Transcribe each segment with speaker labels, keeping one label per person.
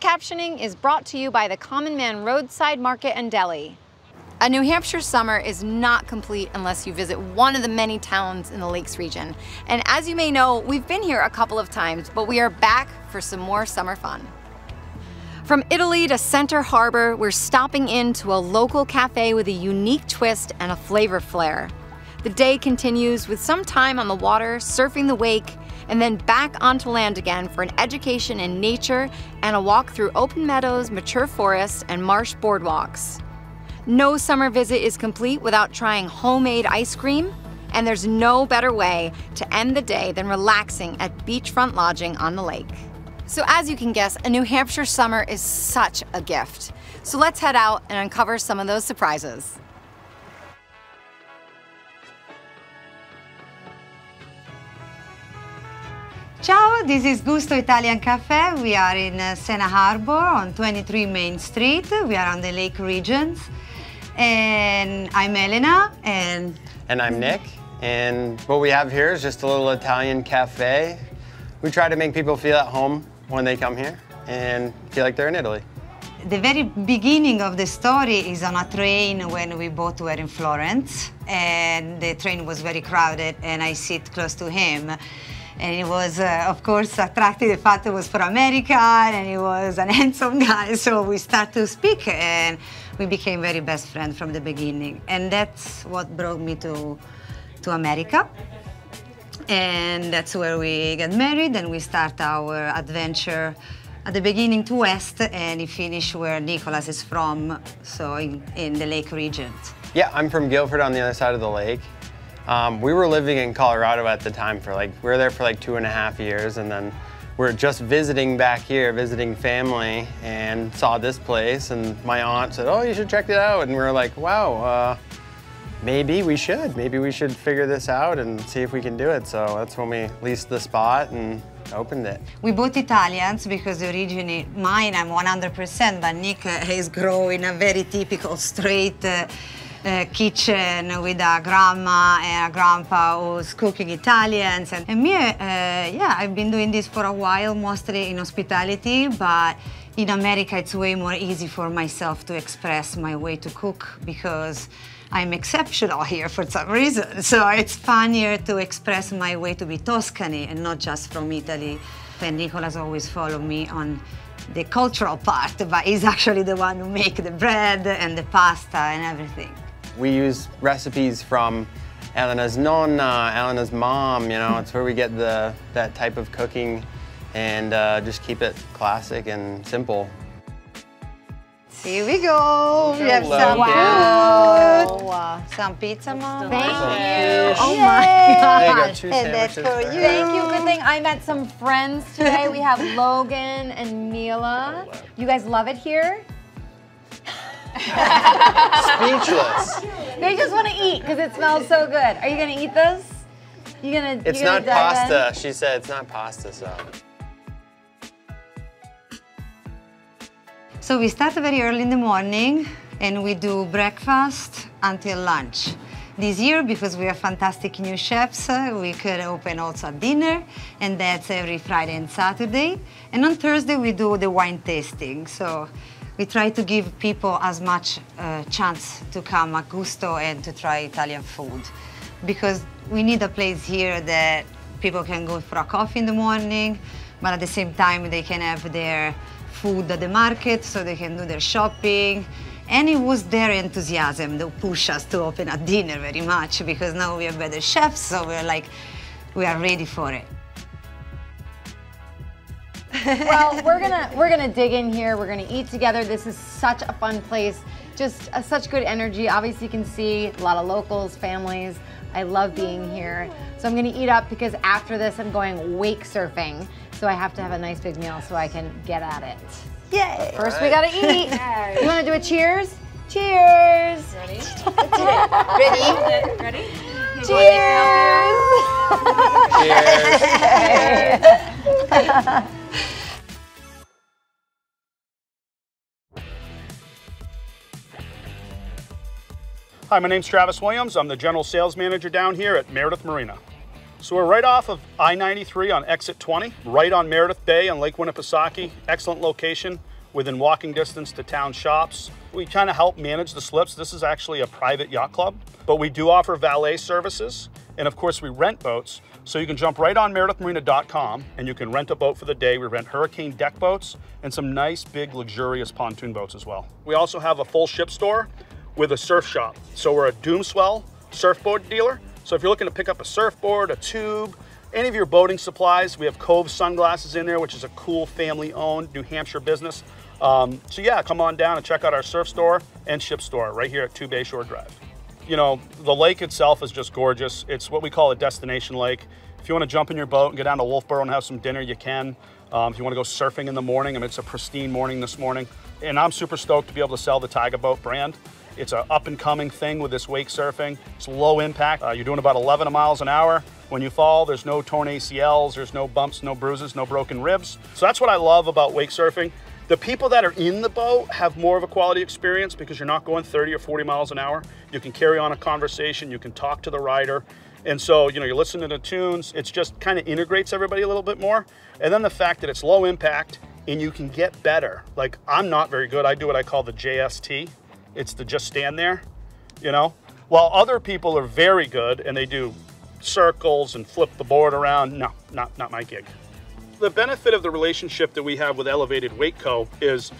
Speaker 1: captioning is brought to you by the Common Man Roadside Market and Deli. A New Hampshire summer is not complete unless you visit one of the many towns in the Lakes region. And as you may know, we've been here a couple of times, but we are back for some more summer fun. From Italy to Center Harbor, we're stopping into a local cafe with a unique twist and a flavor flair. The day continues with some time on the water, surfing the wake, and then back onto land again for an education in nature and a walk through open meadows, mature forests, and marsh boardwalks. No summer visit is complete without trying homemade ice cream, and there's no better way to end the day than relaxing at beachfront lodging on the lake. So as you can guess, a New Hampshire summer is such a gift. So let's head out and uncover some of those surprises.
Speaker 2: Ciao, this is Gusto Italian Cafe. We are in Sena Harbor on 23 Main Street. We are on the Lake Regions. And I'm Elena. And
Speaker 3: I'm Nick. And what we have here is just a little Italian cafe. We try to make people feel at home when they come here and feel like they're in Italy.
Speaker 2: The very beginning of the story is on a train when we both were in Florence. And the train was very crowded and I sit close to him. And he was, of course, attracted the fact it was for America, and he was an handsome guy. So we started to speak, and we became very best friends from the beginning. And that's what brought me to America. And that's where we got married, and we start our adventure at the beginning to west, and he finished where Nicholas is from, so in the Lake region.
Speaker 3: Yeah, I'm from Guilford on the other side of the lake. We were living in Colorado at the time we were there for like 2.5 years, and then we're just visiting back here, visiting family, and saw this place, and my aunt said, oh, you should check it out, and we were like, wow, maybe we should figure this out and see if we can do it. So that's when we leased the spot and opened it.
Speaker 2: We both Italians because originally mine, I'm 100%, but Nick is growing a very typical straight kitchen with a grandma and a grandpa who's cooking Italians. And me, yeah, I've been doing this for a while, mostly in hospitality, but in America it's way more easy for myself to express my way to cook because I'm exceptional here for some reason. So it's funnier to express my way to be Tuscany and not just from Italy. And Nicholas always followed me on the cultural part, but he's actually the one who makes the bread and the pasta and everything.
Speaker 3: We use recipes from Elena's nonna, Elena's mom, you know, it's where we get that type of cooking and just keep it classic and simple.
Speaker 2: Here we go. We have some food. Some pizza, Mom.
Speaker 1: Thank you.
Speaker 2: Oh my God.
Speaker 3: There you go, 2
Speaker 2: And that's
Speaker 3: sandwiches
Speaker 2: for you.
Speaker 1: Thank you. Good thing I met some friends today. We have Logan and Mila. You guys love it here?
Speaker 3: Speechless.
Speaker 1: They just want to eat because it smells so good. Are you gonna eat this?
Speaker 3: It's not pasta. She said it's not pasta, so.
Speaker 2: So we start very early in the morning and we do breakfast until lunch. This year, because we have fantastic new chefs, we could open also at dinner, and that's every Friday and Saturday. And on Thursday we do the wine tasting. So we try to give people as much chance to come at Gusto and to try Italian food. Because we need a place here that people can go for a coffee in the morning, but at the same time they can have their food at the market so they can do their shopping. And it was their enthusiasm that pushed us to open at dinner very much because now we have better chefs, so we're like, we are ready for it.
Speaker 1: Well, we're gonna dig in here. We're gonna eat together. This is such a fun place. Just such good energy. Obviously, you can see a lot of locals, families. I love being here. So I'm gonna eat up because after this, I'm going wake surfing. So I have to have a nice big meal so I can get at it. Yay! First, we gotta eat. You wanna do a cheers? Cheers!
Speaker 4: Ready?
Speaker 2: Ready?
Speaker 4: Ready?
Speaker 1: Cheers!
Speaker 3: Cheers!
Speaker 5: Hi, my name's Travis Williams. I'm the General Sales Manager down here at Meredith Marina. So we're right off of I-93 on exit 20, right on Meredith Bay on Lake Winnipesaukee. Excellent location. within walking distance to town shops. We kind of help manage the slips. This is actually a private yacht club, but we do offer valet services. And of course we rent boats. So you can jump right on meredithmarina.com and you can rent a boat for the day. We rent hurricane deck boats and some nice big luxurious pontoon boats as well. We also have a full ship store with a surf shop. So we're a Doomswell surfboard dealer. So if you're looking to pick up a surfboard, a tube, any of your boating supplies, we have Cove sunglasses in there, which is a cool family-owned New Hampshire business. So yeah, come on down and check out our surf store and ship store right here at 2 Bayshore Drive. You know, the lake itself is just gorgeous. It's what we call a destination lake. If you want to jump in your boat and get down to Wolfboro and have some dinner, you can. If you want to go surfing in the morning, I mean, it's a pristine morning this morning. And I'm super stoked to be able to sell the Tiger Boat brand. It's an up-and-coming thing with this wake surfing. It's low impact. You're doing about 11 miles an hour. When you fall, there's no torn ACLs, there's no bumps, no bruises, no broken ribs. So that's what I love about wake surfing. The people that are in the boat have more of a quality experience because you're not going 30 or 40 miles an hour. You can carry on a conversation, you can talk to the rider. And so, you know, you're listening to tunes, it's just kind of integrates everybody a little bit more. And then the fact that it's low impact and you can get better. Like, I'm not very good, I do what I call the JST. It's to just stand there, you know? While other people are very good and they do circles and flip the board around, no, not my gig. The benefit of the relationship that we have with Elevated Wake Co. is,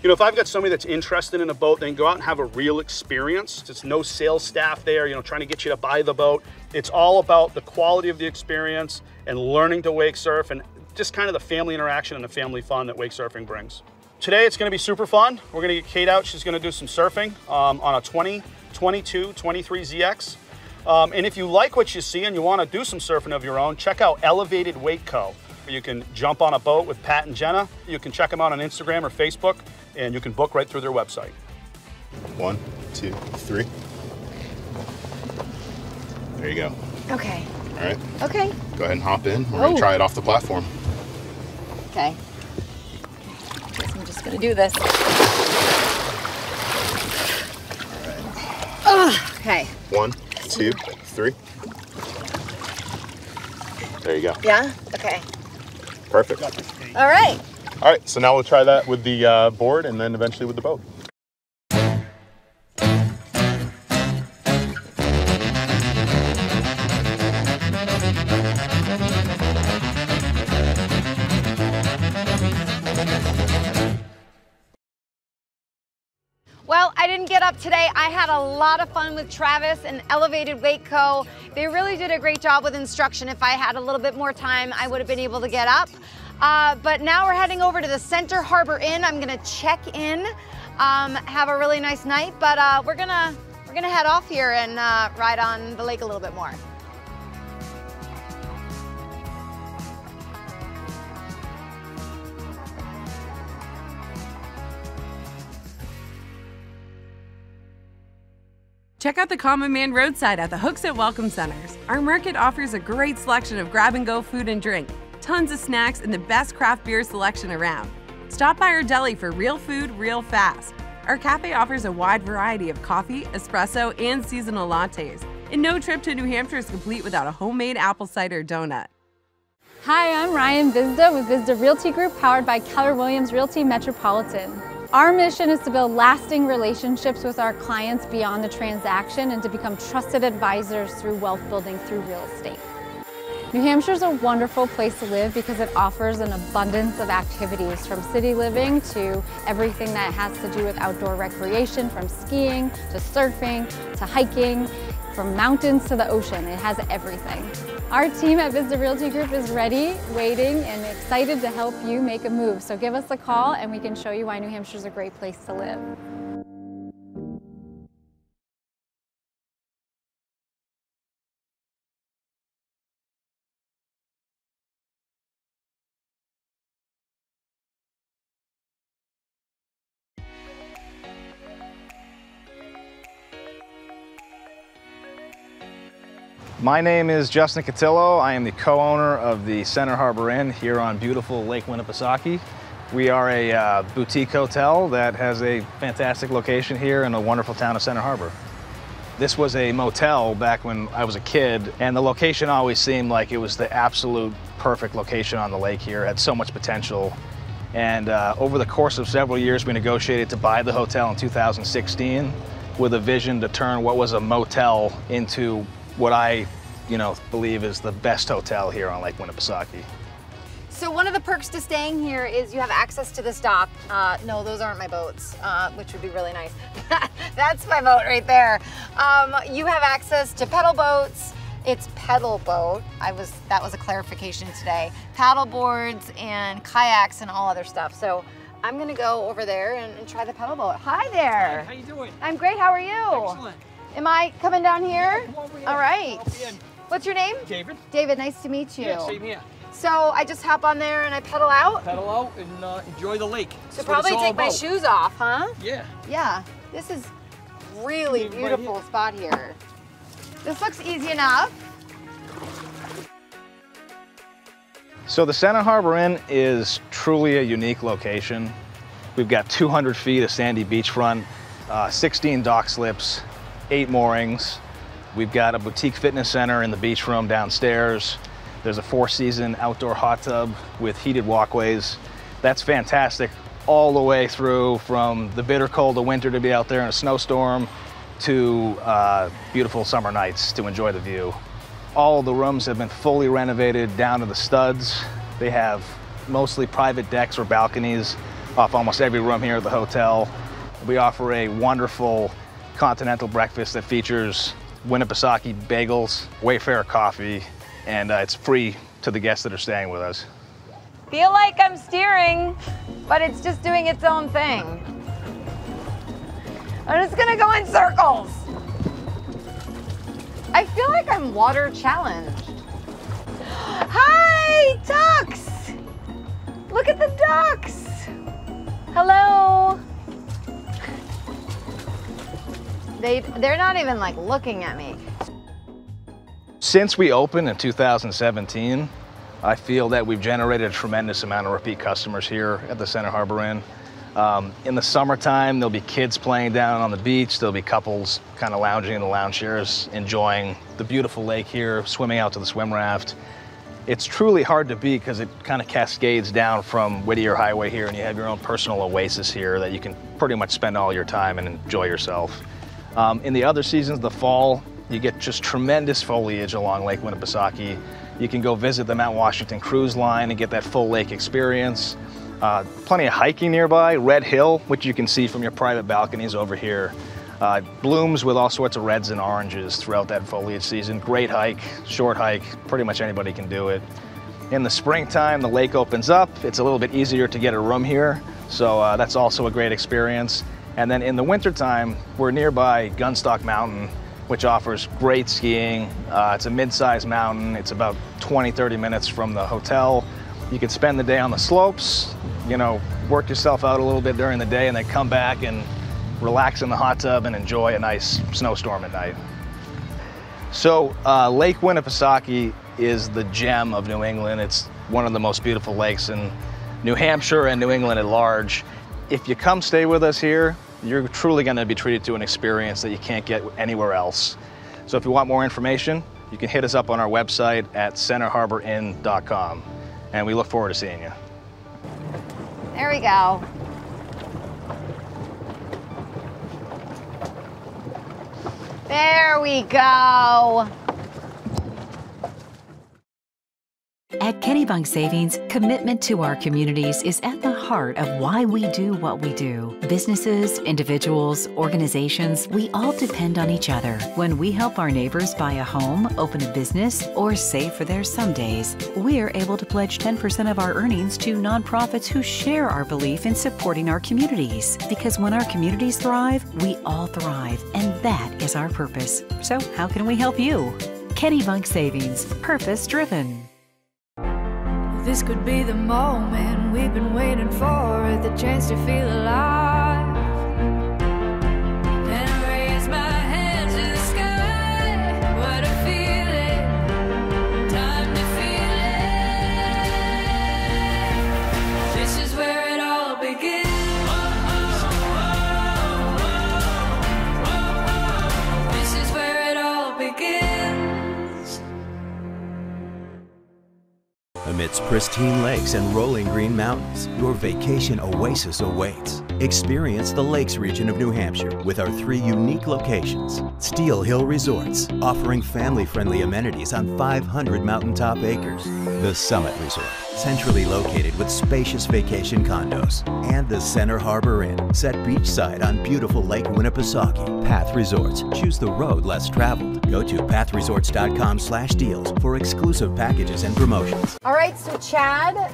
Speaker 5: you know, if I've got somebody that's interested in a boat, they can go out and have a real experience. It's no sales staff there, you know, trying to get you to buy the boat. It's all about the quality of the experience and learning to wake surf and just kind of the family interaction and the family fun that wake surfing brings. Today it's going to be super fun. We're going to get Kate out. She's going to do some surfing on a 2022 23ZX. And if you like what you see and you want to do some surfing of your own, check out Elevated Wake Co. You can jump on a boat with Pat and Jenna. You can check them out on Instagram or Facebook, and you can book right through their website.
Speaker 4: 1, 2, 3. There you go.
Speaker 1: Okay.
Speaker 4: All right.
Speaker 1: Okay.
Speaker 4: Go ahead and hop in. We're going to try it off the platform.
Speaker 1: Okay. Guess I'm just going to do this.
Speaker 4: All right.
Speaker 1: Okay.
Speaker 4: 1, 2, 3. There you go.
Speaker 1: Yeah? Okay.
Speaker 4: Perfect.
Speaker 1: All right.
Speaker 4: All right, so now we'll try that with the board and then eventually with the boat.
Speaker 1: Well, I didn't get up today. I had a lot of fun with Travis and Elevated Wake Co. They really did a great job with instruction. If I had a little bit more time, I would have been able to get up. But now we're heading over to the Center Harbor Inn. I'm gonna check in, have a really nice night, but we're gonna head off here and ride on the lake a little bit more.
Speaker 6: Check out the Common Man Roadside at the Hooks at Welcome Centers. Our market offers a great selection of grab-and-go food and drink, tons of snacks, and the best craft beer selection around. Stop by our deli for real food, real fast. Our cafe offers a wide variety of coffee, espresso, and seasonal lattes. And no trip to New Hampshire is complete without a homemade apple cider donut.
Speaker 7: Hi, I'm Ryan Vizda with Vizda Realty Group, powered by Keller Williams Realty Metropolitan. Our mission is to build lasting relationships with our clients beyond the transaction and to become trusted advisors through wealth building through real estate. New Hampshire is a wonderful place to live because it offers an abundance of activities, from city living to everything that has to do with outdoor recreation, from skiing to surfing to hiking, from mountains to the ocean. It has everything. Our team at Vizda Realty Group is ready, waiting, and excited to help you make a move. So give us a call and we can show you why New Hampshire is a great place to live.
Speaker 8: My name is Justin Cotillo. I am the co-owner of the Center Harbor Inn here on beautiful Lake Winnipesaukee. We are a boutique hotel that has a fantastic location here in the wonderful town of Center Harbor. This was a motel back when I was a kid, and the location always seemed like it was the absolute perfect location on the lake here. It had so much potential. And over the course of several years, we negotiated to buy the hotel in 2016 with a vision to turn what was a motel into what I, believe is the best hotel here on Lake Winnipesaukee.
Speaker 1: So one of the perks to staying here is you have access to this dock. No, those aren't my boats, which would be really nice. That's my boat right there. You have access to pedal boats. It's pedal boat. That was a clarification today. Paddle boards and kayaks and all other stuff. So I'm gonna go over there and try the pedal boat. Hi there.
Speaker 9: Hi, how you doing?
Speaker 1: I'm great, how are you?
Speaker 9: Excellent.
Speaker 1: Am I coming down here?
Speaker 9: Yeah, come over here.
Speaker 1: All right.
Speaker 9: Come
Speaker 1: What's your name?
Speaker 9: David.
Speaker 1: David, nice to meet you.
Speaker 9: Yeah, same here.
Speaker 1: So I just hop on there and I pedal out?
Speaker 9: Pedal out and enjoy the lake.
Speaker 1: So probably take my shoes off, huh?
Speaker 9: Yeah.
Speaker 1: Yeah, this is really beautiful spot here. This looks easy enough.
Speaker 8: So the Center Harbor Inn is truly a unique location. We've got 200 feet of sandy beachfront, 16 dock slips, 8 moorings. We've got a boutique fitness center in the beach room downstairs. There's a 4-season outdoor hot tub with heated walkways. That's fantastic all the way through from the bitter cold of winter to be out there in a snowstorm to beautiful summer nights to enjoy the view. All the rooms have been fully renovated down to the studs. They have mostly private decks or balconies off almost every room here at the hotel. We offer a wonderful continental breakfast that features Winnipesaukee bagels, Wayfarer coffee, and it's free to the guests that are staying with us.
Speaker 1: Feel like I'm steering, but it's just doing its own thing. I'm just gonna go in circles. I feel like I'm water challenged. Hi, ducks! Look at the ducks! Hello. They're not even like looking at me.
Speaker 8: Since we opened in 2017, I feel that we've generated a tremendous amount of repeat customers here at the Center Harbor Inn. In the summertime, there'll be kids playing down on the beach. There'll be couples kind of lounging in the lounge chairs, enjoying the beautiful lake here, swimming out to the swim raft. It's truly hard to beat because it kind of cascades down from Whittier Highway here, and you have your own personal oasis here that you can pretty much spend all your time and enjoy yourself. In the other seasons, the fall, you get just tremendous foliage along Lake Winnipesaukee. You can go visit the Mount Washington cruise line and get that full lake experience. Plenty of hiking nearby. Red Hill, which you can see from your private balconies over here, blooms with all sorts of reds and oranges throughout that foliage season. Great hike, short hike, pretty much anybody can do it. In the springtime, the lake opens up. It's a little bit easier to get a room here, so that's also a great experience. And then in the wintertime, we're nearby Gunstock Mountain, which offers great skiing. It's a mid-sized mountain. It's about 20-30 minutes from the hotel. You can spend the day on the slopes, work yourself out a little bit during the day and then come back and relax in the hot tub and enjoy a nice snowstorm at night. So Lake Winnipesaukee is the gem of New England. It's one of the most beautiful lakes in New Hampshire and New England at large. If you come stay with us here, you're truly going to be treated to an experience that you can't get anywhere else. So if you want more information, you can hit us up on our website at centerharborinn.com. And we look forward to seeing you.
Speaker 1: There we go. There we go.
Speaker 10: At Kenny Bunk Savings, commitment to our communities is at the heart of why we do what we do. Businesses, individuals, organizations, we all depend on each other. When we help our neighbors buy a home, open a business, or save for their somedays, we're able to pledge 10% of our earnings to nonprofits who share our belief in supporting our communities. Because when our communities thrive, we all thrive, and that is our purpose. So how can we help you? Kenny Bunk Savings, purpose-driven.
Speaker 11: This could be the moment we've been waiting for, the chance to feel alive. And I raise my hands to the sky. What a feeling, time to feel it. This is where it all begins. This is where it all begins.
Speaker 12: Amid Its pristine lakes and rolling green mountains, your vacation oasis awaits. Experience the Lakes region of New Hampshire with our 3 unique locations. Steel Hill Resorts, offering family-friendly amenities on 500 mountaintop acres. The Summit Resort, centrally located with spacious vacation condos. And the Center Harbor Inn, set beachside on beautiful Lake Winnipesaukee. Path Resorts, choose the road less traveled. Go to pathresorts.com/deals for exclusive packages and promotions.
Speaker 1: All right, so Chad,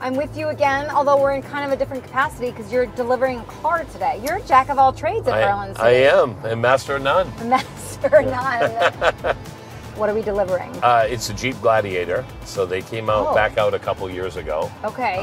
Speaker 1: I'm with you again, although we're in kind of a different capacity because you're delivering a car today. You're a jack of all trades at Berlin City.
Speaker 13: I am, and master of none.
Speaker 1: Master of none. What are we delivering?
Speaker 13: It's a Jeep Gladiator, so they came out back out a couple years ago.
Speaker 1: Okay.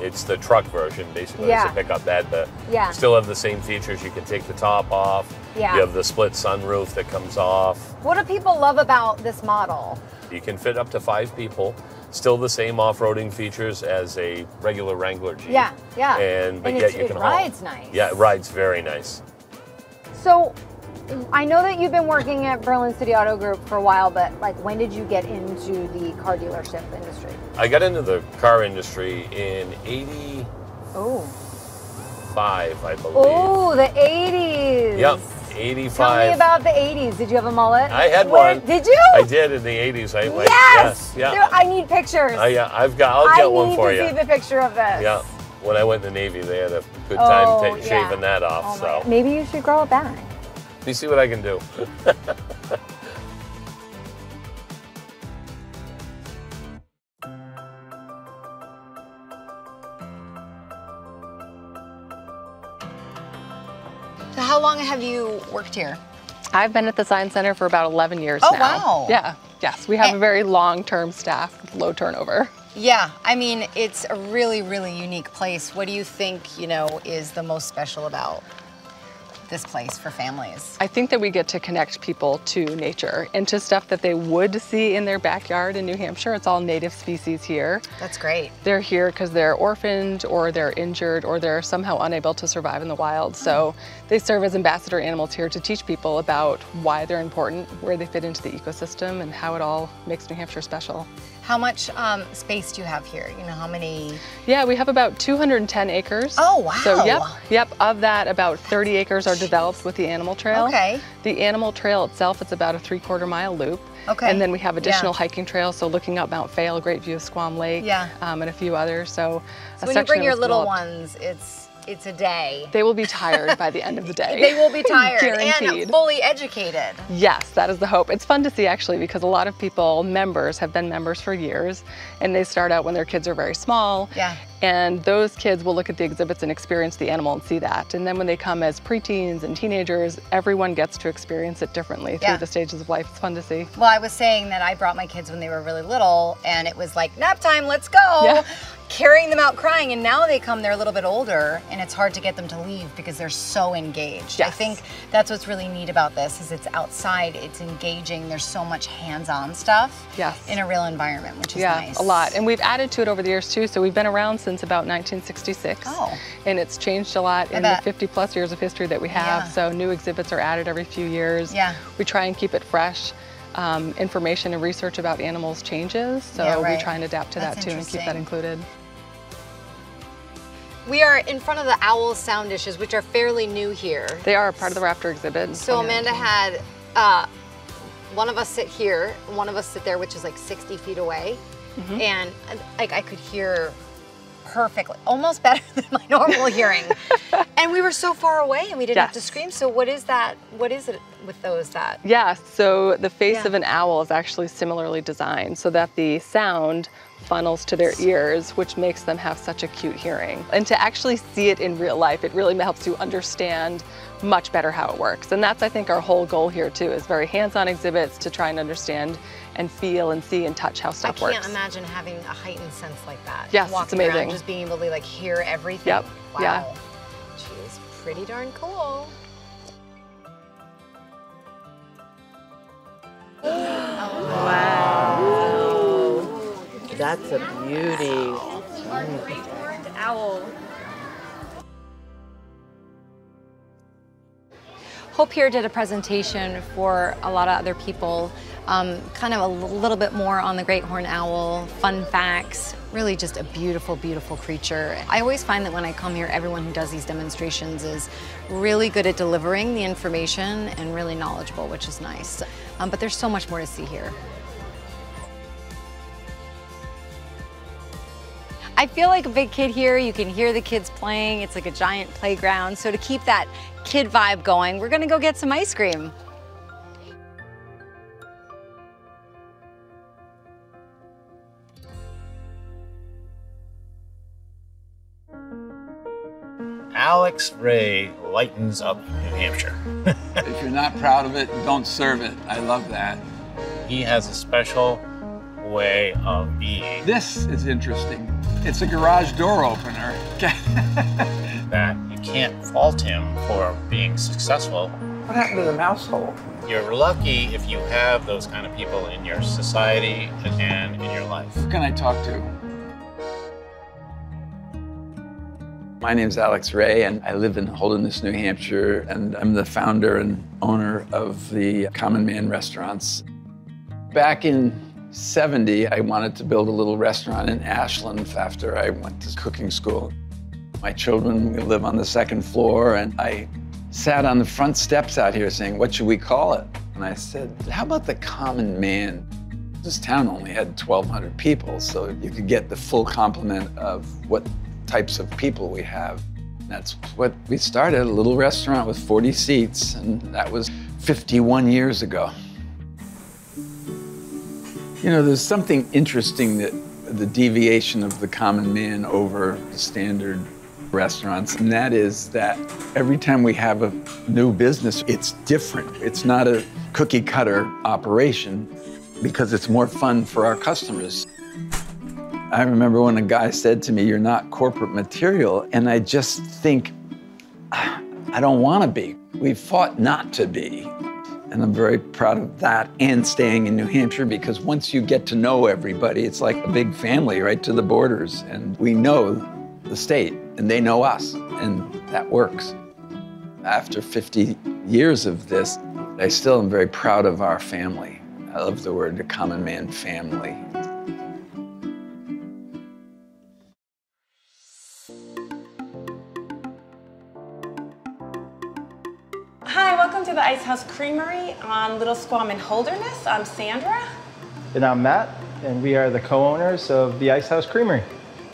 Speaker 13: It's the truck version, basically.
Speaker 1: Yeah.
Speaker 13: It's a pickup bed, but
Speaker 1: yeah.
Speaker 13: still have the same features. You can take the top off.
Speaker 1: Yeah.
Speaker 13: You have the split sunroof that comes off.
Speaker 1: What do people love about this model?
Speaker 13: You can fit up to 5 people. Still the same off-roading features as a regular Wrangler Jeep.
Speaker 1: Yeah, yeah.
Speaker 13: But
Speaker 1: and
Speaker 13: yet you
Speaker 1: it
Speaker 13: can
Speaker 1: rides
Speaker 13: haul.
Speaker 1: nice.
Speaker 13: Yeah, it rides very nice.
Speaker 1: So, I know that you've been working at Berlin City Auto Group for a while, but like, when did you get into the car dealership industry?
Speaker 13: I got into the car industry in '85, I believe.
Speaker 1: Oh, the 80s.
Speaker 13: Yep, 85.
Speaker 1: Tell me about the 80s. Did you have a mullet?
Speaker 13: I had one.
Speaker 1: Did you?
Speaker 13: I did in the 80s.
Speaker 1: Yes!
Speaker 13: Yeah.
Speaker 1: Dude, I need pictures.
Speaker 13: I'll get one for you.
Speaker 1: I need to see the picture of this.
Speaker 13: Yeah. When I went in the Navy, they had a good time shaving that off. So
Speaker 1: maybe you should grow it back.
Speaker 13: You see what I can do.
Speaker 1: So how long have you worked here?
Speaker 14: I've been at the Science Center for about 11 years now.
Speaker 1: Oh, wow.
Speaker 14: Yeah, yes. We have a very long-term staff with low turnover.
Speaker 1: Yeah, I mean, it's a really, really unique place. What do you think, is the most special about this place for families?
Speaker 14: I think that we get to connect people to nature and to stuff that they would see in their backyard in New Hampshire. It's all native species here.
Speaker 1: That's great.
Speaker 14: They're here because they're orphaned or they're injured or they're somehow unable to survive in the wild. So they serve as ambassador animals here to teach people about why they're important, where they fit into the ecosystem, and how it all makes New Hampshire special.
Speaker 1: How much space do you have here? How many?
Speaker 14: Yeah, we have about 210 acres.
Speaker 1: Oh, wow.
Speaker 14: So yep, of that, about 30 acres are developed with the animal trail.
Speaker 1: Okay.
Speaker 14: The animal trail itself, it's about a 3/4 mile loop.
Speaker 1: Okay.
Speaker 14: And then we have additional hiking trails, so looking up Mount Vale, great view of Squam Lake, and a few others. So
Speaker 1: when you bring your little ones, it's a day.
Speaker 14: They will be tired by the end of the day.
Speaker 1: They will be tired
Speaker 14: Guaranteed.
Speaker 1: And fully educated.
Speaker 14: Yes, that is the hope. It's fun to see actually because a lot of people, members, have been members for years and they start out when their kids are very small.
Speaker 1: Yeah.
Speaker 14: And those kids will look at the exhibits and experience the animal and see that. And then when they come as preteens and teenagers, everyone gets to experience it differently through the stages of life. It's fun to see.
Speaker 1: Well, I was saying that I brought my kids when they were really little and it was like, nap time, let's go.
Speaker 14: Yeah.
Speaker 1: Carrying them out crying, and now they come, they're a little bit older and it's hard to get them to leave because they're so engaged.
Speaker 14: Yes.
Speaker 1: I think that's what's really neat about this is it's outside, it's engaging, there's so much hands-on stuff in a real environment, which is nice.
Speaker 14: A lot. And we've added to it over the years too, so we've been around since about 1966.
Speaker 1: Oh.
Speaker 14: And it's changed a lot in the 50+ years of history that we have, so new exhibits are added every few years.
Speaker 1: Yeah.
Speaker 14: We try and keep it fresh. Information and research about animals changes, so we try and adapt to that too and keep that included.
Speaker 1: We are in front of the owl sound dishes, which are fairly new here.
Speaker 14: They are part of the Raptor exhibit.
Speaker 1: So Amanda had one of us sit here, and one of us sit there, which is like 60 feet away, and like I could hear perfectly, almost better than my normal hearing. And we were so far away and we didn't have to scream. So what is that? What is it with those that?
Speaker 14: Yeah, so the face of an owl is actually similarly designed so that the sound funnels to their ears, which makes them have such acute hearing. And to actually see it in real life, it really helps you understand much better how it works. And that's, I think, our whole goal here too, is very hands-on exhibits to try and understand and feel and see and touch how stuff works.
Speaker 1: I can't imagine having a heightened sense like that.
Speaker 14: Yes,
Speaker 1: walking
Speaker 14: it's amazing.
Speaker 1: Around, just being able to like hear everything.
Speaker 14: Yep.
Speaker 1: Wow.
Speaker 14: Yeah.
Speaker 1: She is pretty darn cool.
Speaker 15: Wow. That's a beauty.
Speaker 1: Horned owl. Hope here did a presentation for a lot of other people kind of a little bit more on the great horned owl, fun facts, really just a beautiful, beautiful creature. I always find that when I come here, everyone who does these demonstrations is really good at delivering the information and really knowledgeable, which is nice. But there's so much more to see here. I feel like a big kid here. You can hear the kids playing. It's like a giant playground. So to keep that kid vibe going, we're gonna go get some ice cream.
Speaker 16: Alex Ray lightens up New Hampshire.
Speaker 17: If you're not proud of it, don't serve it. I love that.
Speaker 16: He has a special way of being.
Speaker 17: This is interesting. It's a garage door opener.
Speaker 16: That you can't fault him for being successful.
Speaker 17: What happened to the mouse hole?
Speaker 16: You're lucky if you have those kind of people in your society and in your life.
Speaker 17: Who can I talk to? My name's Alex Ray, and I live in Holderness, New Hampshire, and I'm the founder and owner of the Common Man restaurants. Back in '70, I wanted to build a little restaurant in Ashland after I went to cooking school. My children, we live on the second floor, and I sat on the front steps out here saying, what should we call it? And I said, how about the Common Man? This town only had 1,200 people, so you could get the full complement of what types of people we have. That's what we started, a little restaurant with 40 seats, and that was 51 years ago. You know, there's something interesting that the deviation of the Common Man over the standard restaurants, and that is that every time we have a new business, it's different. It's not a cookie cutter operation because it's more fun for our customers. I remember when a guy said to me, you're not corporate material, and I just think, I don't want to be. We fought not to be. And I'm very proud of that and staying in New Hampshire, because once you get to know everybody, it's like a big family right to the borders. And we know the state and they know us, and that works. After 50 years of this, I still am very proud of our family. I love the word, the Common Man family.
Speaker 18: Hi, welcome to the House Creamery on Little Squam in Holderness. I'm Sandra.
Speaker 9: And I'm Matt, and we are the co-owners of the House Creamery.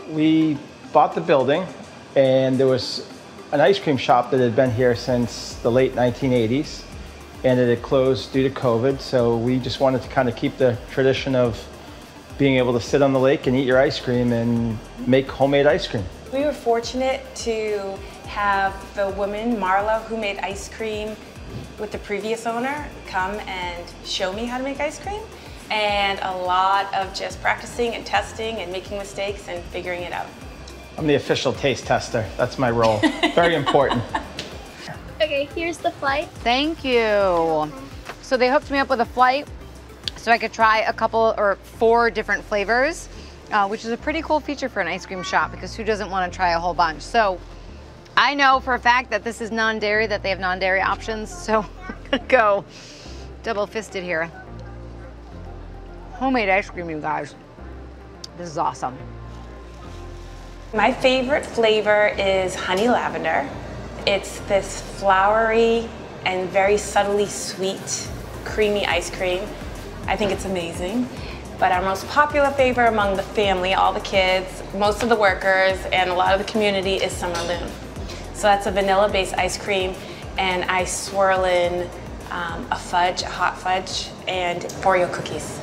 Speaker 9: We bought the building, and there was an ice cream shop that had been here since the late 1980s, and it had closed due to COVID, so we just wanted to kind of keep the tradition of being able to sit on the lake and eat your ice cream and make homemade ice cream.
Speaker 18: We were fortunate to have the woman, Marla, who made ice cream with the previous owner, come and show me how to make ice cream. And a lot of just practicing and testing and making mistakes and figuring it out.
Speaker 9: I'm the official taste tester. That's my role. Very important.
Speaker 1: Okay, here's the flight. Thank you. So they hooked me up with a flight so I could try a couple or 4 different flavors, which is a pretty cool feature for an ice cream shop, because who doesn't want to try a whole bunch? So I know for a fact that this is non-dairy, that they have non-dairy options, so I'm gonna go double-fisted here. Homemade ice cream, you guys. This is awesome.
Speaker 18: My favorite flavor is honey lavender. It's this flowery and very subtly sweet, creamy ice cream. I think it's amazing. But our most popular flavor among the family, all the kids, most of the workers, and a lot of the community is Summerloon. So that's a vanilla-based ice cream, and I swirl in a fudge, a hot fudge, and Oreo cookies.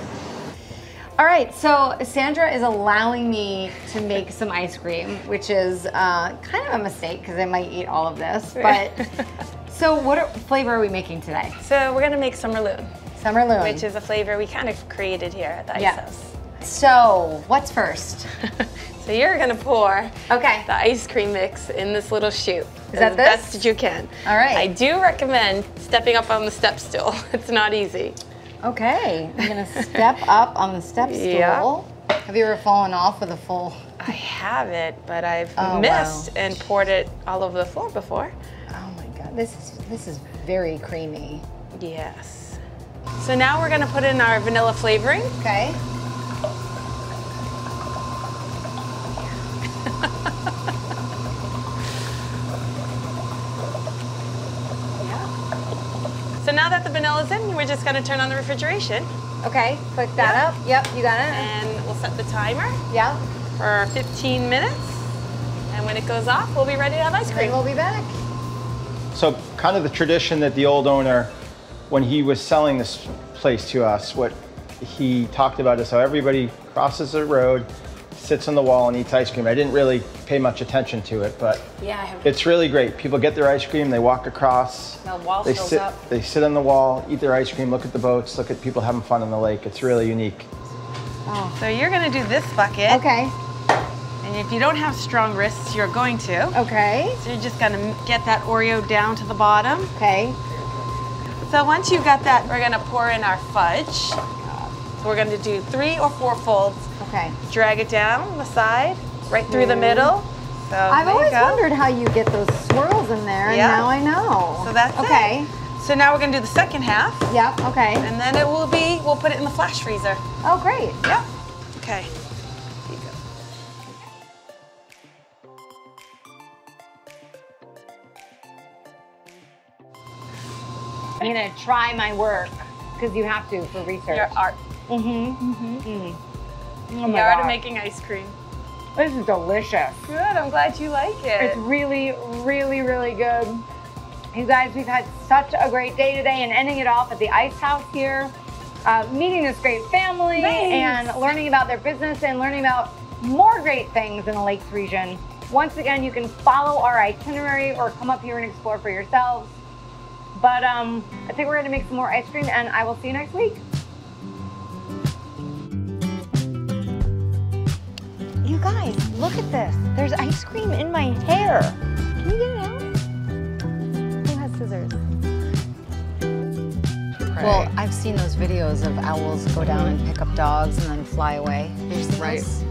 Speaker 1: All right, so Sandra is allowing me to make some ice cream, which is kind of a mistake because I might eat all of this. But so what flavor are we making today?
Speaker 18: So we're gonna make Summerloon.
Speaker 1: Summerloon.
Speaker 18: Which is a flavor we kind of created here at the Ice House.
Speaker 1: So what's first?
Speaker 18: So you're gonna pour
Speaker 1: the
Speaker 18: ice cream mix in this little chute.
Speaker 1: Is that
Speaker 18: as
Speaker 1: this?
Speaker 18: best as you can.
Speaker 1: All right.
Speaker 18: I do recommend stepping up on the step stool. It's not easy.
Speaker 1: Okay, I'm gonna step up on the step stool.
Speaker 18: Yeah.
Speaker 1: Have you ever fallen off with a full?
Speaker 18: I haven't, but I've missed and poured it all over the floor before.
Speaker 1: Oh my God, this is very creamy.
Speaker 18: Yes. So now we're gonna put in our vanilla flavoring.
Speaker 1: Okay.
Speaker 18: So now that the vanilla's in, we're just gonna turn on the refrigeration.
Speaker 1: Okay, click that up. Yep, you got it.
Speaker 18: And we'll set the timer.
Speaker 1: Yep.
Speaker 18: For 15 minutes. And when it goes off, we'll be ready to have ice cream.
Speaker 1: Then we'll be back.
Speaker 9: So kind of the tradition that the old owner, when he was selling this place to us, what he talked about is how everybody crosses the road, sits on the wall and eats ice cream. I didn't really pay much attention to it, but it's really great. People get their ice cream, they walk across,
Speaker 18: the wall fills up.
Speaker 9: They sit on the wall, eat their ice cream, look at the boats, look at people having fun on the lake. It's really unique.
Speaker 18: Oh. So you're gonna do this bucket.
Speaker 1: Okay.
Speaker 18: And if you don't have strong wrists, you're going to.
Speaker 1: Okay.
Speaker 18: So you're just gonna get that Oreo down to the bottom.
Speaker 1: Okay.
Speaker 18: So once you've got that, we're gonna pour in our fudge. So we're gonna do 3 or 4 folds.
Speaker 1: Okay.
Speaker 18: Drag it down the side, right through the middle. So
Speaker 1: I've always wondered how you get those swirls in there, and now I know.
Speaker 18: So that's
Speaker 1: okay.
Speaker 18: So now we're gonna do the second half.
Speaker 1: Yep, okay.
Speaker 18: And then it will be, we'll put it in the flash freezer.
Speaker 1: Oh, great.
Speaker 18: Yep. Okay. Here you go.
Speaker 1: I'm gonna try my work, because you have to for research.
Speaker 18: Your art.
Speaker 1: Oh
Speaker 18: The art of making ice cream.
Speaker 1: This is delicious.
Speaker 18: Good, I'm glad you like it.
Speaker 1: It's really, really, really good. You guys, we've had such a great day today, and ending it off at the Ice House here, meeting this great family and learning about their business and learning about more great things in the Lakes region. Once again, you can follow our itinerary or come up here and explore for yourselves. But I think we're gonna make some more ice cream, and I will see you next week. You guys, look at this. There's ice cream in my hair. Can you get it out? Who has scissors? Well, I've seen those videos of owls go down and pick up dogs and then fly away. Have you seen those?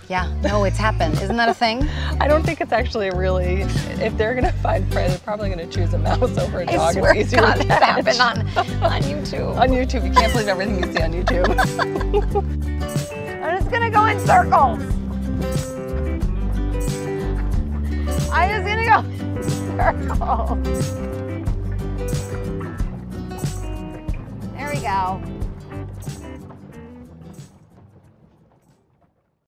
Speaker 1: Yeah, no, it's happened. Isn't that a thing?
Speaker 14: I don't think it's actually really, if they're gonna find prey, they're probably gonna choose a mouse over a dog.
Speaker 1: I swear
Speaker 14: It's
Speaker 1: to
Speaker 14: easier
Speaker 1: God,
Speaker 14: to
Speaker 1: it's
Speaker 14: catch.
Speaker 1: happened on YouTube.
Speaker 14: On YouTube, you can't believe everything you see on YouTube.
Speaker 1: I'm just gonna go in circles. I'm just gonna go in circles. There we go.